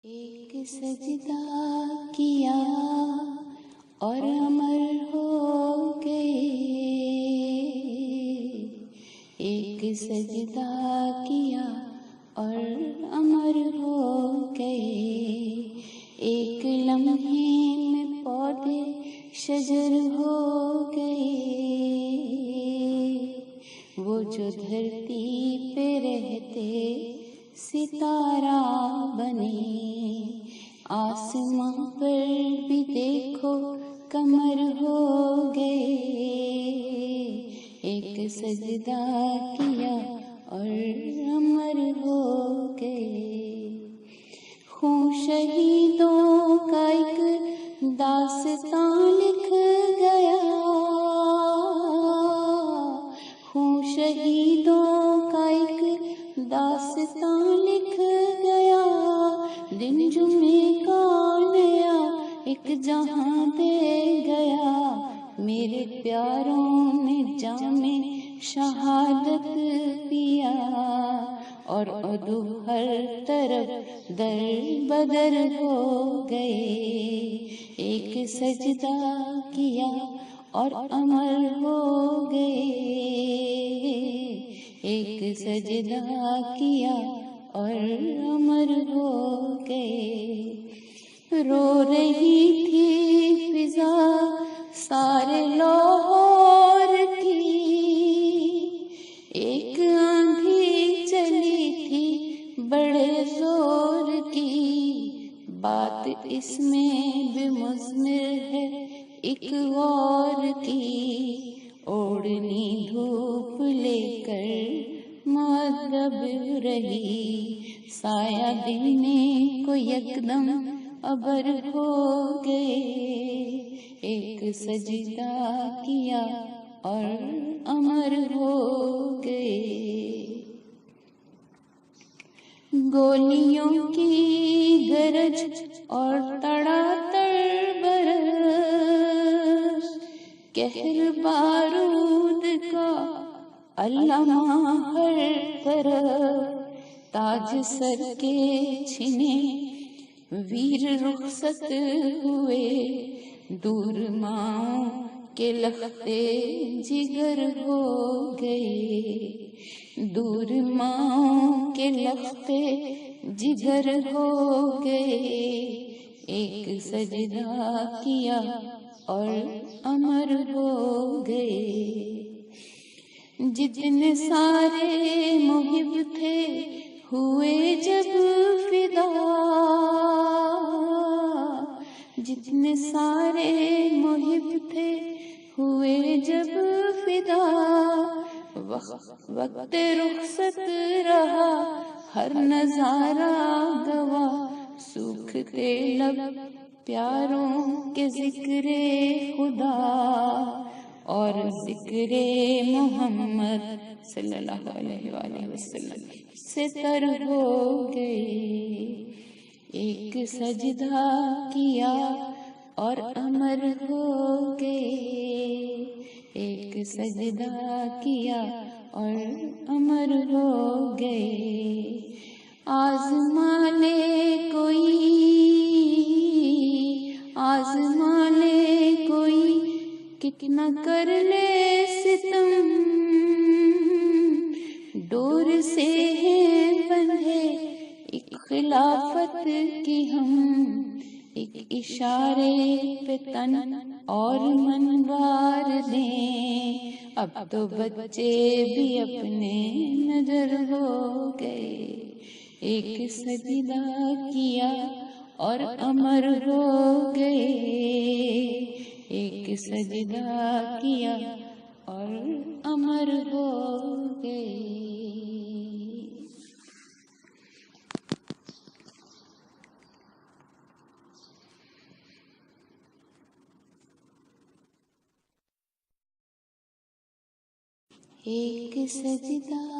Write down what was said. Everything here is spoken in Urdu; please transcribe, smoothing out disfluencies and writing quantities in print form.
ایک سجدہ کیا اور امر ہو گئے، ایک سجدہ کیا اور امر ہو گئے، ایک لمحے میں پودے شجر ہو گئے، وہ جو دھرتی پہ رہتے ستارہ بنے، آسماں پر بھی دیکھو قمر ہو گئے، ایک سجدہ کیا اور امر ہو گئے، خون شہیدوں کا ایک داستان لکھ گیا، خون شہیدوں کا ایک داستان لکھ گیا، دن جمعے کا نیا ایک جہاں دے گیا، میرے پیاروں نے جام شہادت پیا، اور عدو ہر طرف در بدر ہو گئے، ایک سجدہ کیا اور امر ہو گئے، ایک سجدہ کیا اور امر ہو گئے، رو رہی تھی فضا سارے لاہور کی، ایک آندھی چلی تھی بڑے زور کی، بات اس میں بھی مضمر ہے ایک اور کی، اوڑھنی دھوپ لے کر مؤدب رہی، سایہ دینے کو یکدم ابر ہو گئے، ایک سجدہ کیا اور امر ہو گئے، گولیوں کی گرج اور تڑا تڑ برس، کہر بارود کا علامہ ہر طرف، تاج سر کے چھنے ویر رخصت ہوئے، دور ماؤں کے لختے جگر ہو گئے، دور ماؤں کے لختے جگر ہو گئے، ایک سجدہ کیا اور امر ہو گئے، جتنے سارے محب تھے ہوئے جب فدا، جتنے سارے محب تھے ہوئے جب فدا، وقت رخصت رہا ہر نظارہ گواہ، سوکھتے لب پیاروں کے ذکر خدا اور ذکر محمد صلی اللہ علیہ وآلہ وسلم سے تر ہو گئے، ایک سجدہ کیا اور امر ہو گئے، ایک سجدہ کیا اور امر ہو گئے، آزما لے کوئی، آزما لے کوئی کتنا کر لے ستم، ڈور سے ہیں بندھے ایک خلافت کی ہم، ایک اشارے پہ تن اور منوار دیں، اب تو بچے بھی اپنے نظر ہو گئے، ایک سجدہ کیا اور امر ہو گئے، ایک سجدہ کیا اور امر ہو گئے۔ ایک سجدہ